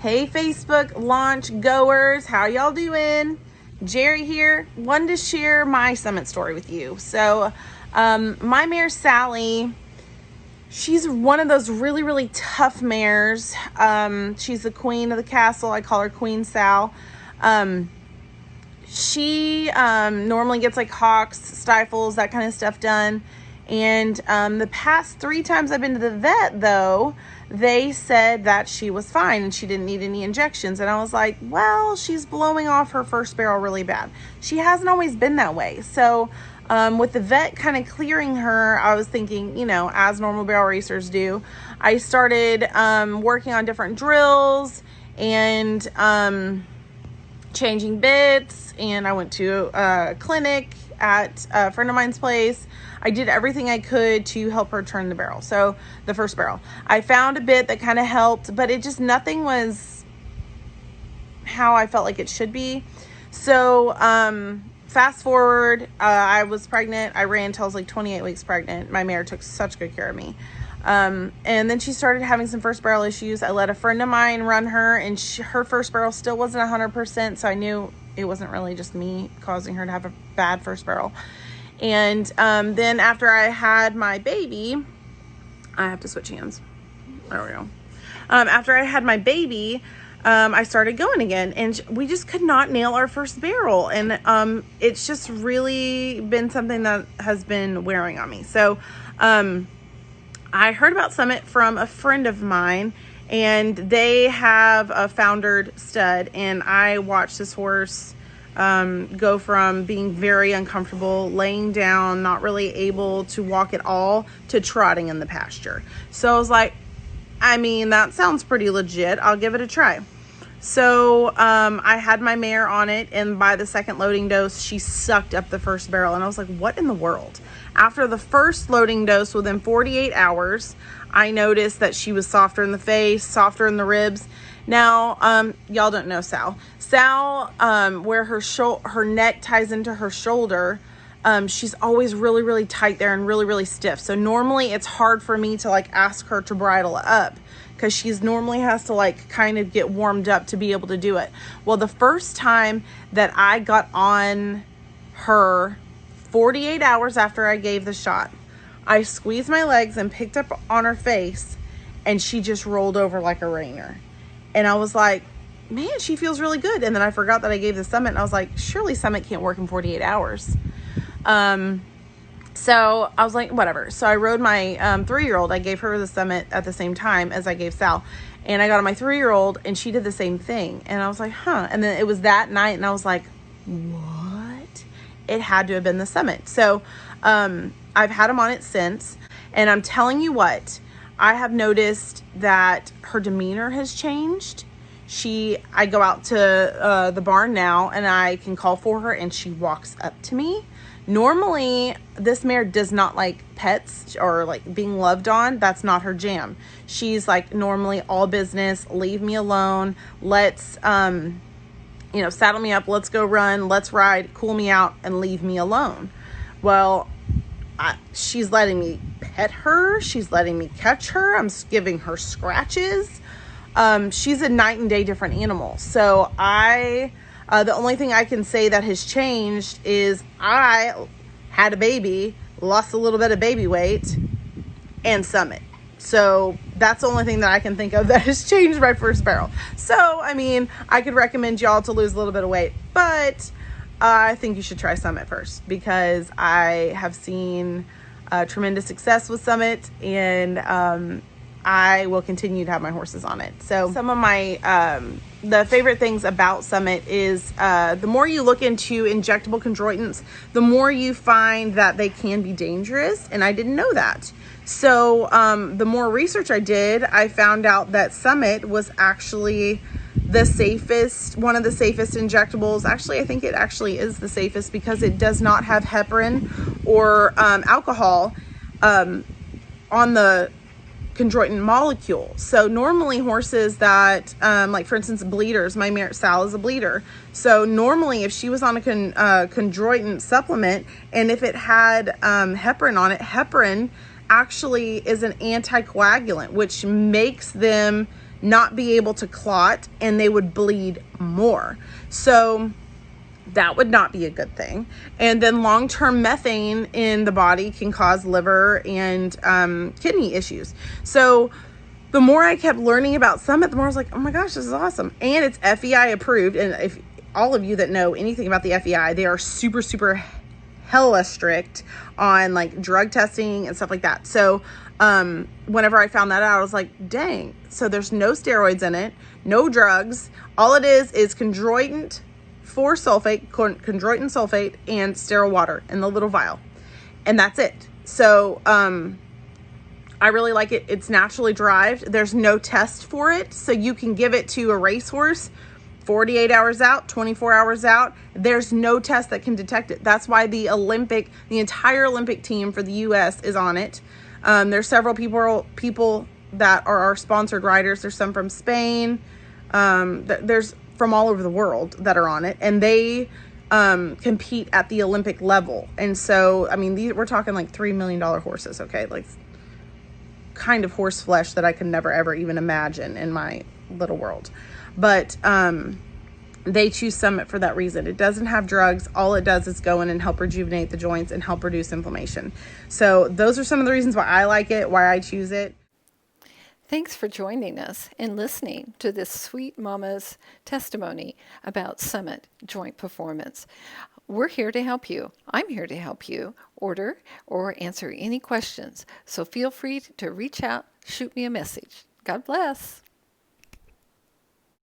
Hey Facebook launch goers, how y'all doing? Jerry here. Wanted to share my summit story with you. So my mare Sally, she's one of those really tough mares. She's the queen of the castle. I call her Queen Sal. She normally gets like hocks, stifles, that kind of stuff done. And the past 3 times I've been to the vet, though, they said that she was fine and she didn't need any injections. And I was like, well, she's blowing off her first barrel really bad. She hasn't always been that way. So with the vet kind of clearing her, I was thinking, you know, as normal barrel racers do, I started working on different drills and changing bits. And I went to a clinic at a friend of mine's place. I did everything I could to help her turn the barrel. So the first barrel, I found a bit that kind of helped, but it just, nothing was how I felt like it should be. So fast forward, I was pregnant. I ran until I was like 28 weeks pregnant. My mare took such good care of me. And then she started having some first barrel issues. I let a friend of mine run her, and her first barrel still wasn't 100%. So I knew it wasn't really just me causing her to have a bad first barrel. And then after I had my baby, I have to switch hands. There we go. After I had my baby, I started going again, and we just could not nail our first barrel. And it's just really been something that has been wearing on me. So I heard about Summit from a friend of mine, and they have a foundered stud, and I watched this horse go from being very uncomfortable, laying down, not really able to walk at all, to trotting in the pasture. So I was like, I mean, that sounds pretty legit. I'll give it a try. So I had my mare on it, and by the second loading dose, she sucked up the first barrel. And I was like, what in the world? After the first loading dose, within 48 hours, I noticed that she was softer in the face, softer in the ribs. Now, y'all don't know Sal. Sal, where her neck ties into her shoulder, she's always really tight there and really stiff. So normally it's hard for me to like ask her to bridle up, because she's normally has to like kind of get warmed up to be able to do it. Well, the first time that I got on her, 48 hours after I gave the shot, I squeezed my legs and picked up on her face, and she just rolled over like a rainer. And I was like, man, she feels really good. And then I forgot that I gave the Summit, and I was like, surely Summit can't work in 48 hours. So I was like, whatever. So I rode my 3-year-old. I gave her the Summit at the same time as I gave Sal. And I got on my 3-year-old, and she did the same thing. And I was like, huh. And then it was that night, and I was like, what? It had to have been the Summit. So I've had him on it since. And I'm telling you what, I have noticed that her demeanor has changed. I go out to the barn now, and I can call for her, and she walks up to me. Normally, this mare does not like pets or like being loved on. That's not her jam. She's like normally all business, leave me alone. Let's, you know, saddle me up. Let's go run. Let's ride, cool me out, and leave me alone. Well, she's letting me pet her. She's letting me catch her. I'm giving her scratches. She's a night and day different animal. So the only thing I can say that has changed is I had a baby, lost a little bit of baby weight, and Summit. So that's the only thing that I can think of that has changed my first barrel. So, I mean, I could recommend y'all to lose a little bit of weight, but I think you should try Summit first, because I have seen tremendous success with Summit, and I will continue to have my horses on it. So some of my the favorite things about Summit is the more you look into injectable chondroitins, the more you find that they can be dangerous, and I didn't know that. So the more research I did, I found out that Summit was actually the safest, one of the safest injectables. Actually, I think it actually is the safest, because it does not have heparin or alcohol on the chondroitin molecule. So normally horses that like for instance bleeders, my mare Sal is a bleeder, so normally if she was on a chondroitin supplement, and if it had heparin on it, heparin actually is an anticoagulant, which makes them not be able to clot, and they would bleed more. So that would not be a good thing. And then long-term methane in the body can cause liver and kidney issues. So the more I kept learning about Summit, the more I was like, oh my gosh, this is awesome. And it's FEI approved. And if all of you that know anything about the FEI, they are super, super hella strict on like drug testing and stuff like that. So whenever I found that out, I was like, dang. So there's no steroids in it, no drugs. All it is chondroitin 4-sulfate, chondroitin sulfate, and sterile water in the little vial. And that's it. So I really like it. It's naturally derived. There's no test for it. So you can give it to a racehorse 48 hours out, 24 hours out. There's no test that can detect it. That's why the entire Olympic team for the U.S. is on it. There's several people that are our sponsored riders. There's some from Spain. There's from all over the world that are on it, and they compete at the Olympic level. And so, I mean, we're talking like $3 million horses, okay? Like kind of horse flesh that I could never, ever even imagine in my little world. But they choose Summit for that reason. It doesn't have drugs. All it does is go in and help rejuvenate the joints and help reduce inflammation. So those are some of the reasons why I like it, why I choose it. Thanks for joining us and listening to this sweet mama's testimony about Summit Joint Performance. We're here to help you. I'm here to help you order or answer any questions. So feel free to reach out, shoot me a message. God bless.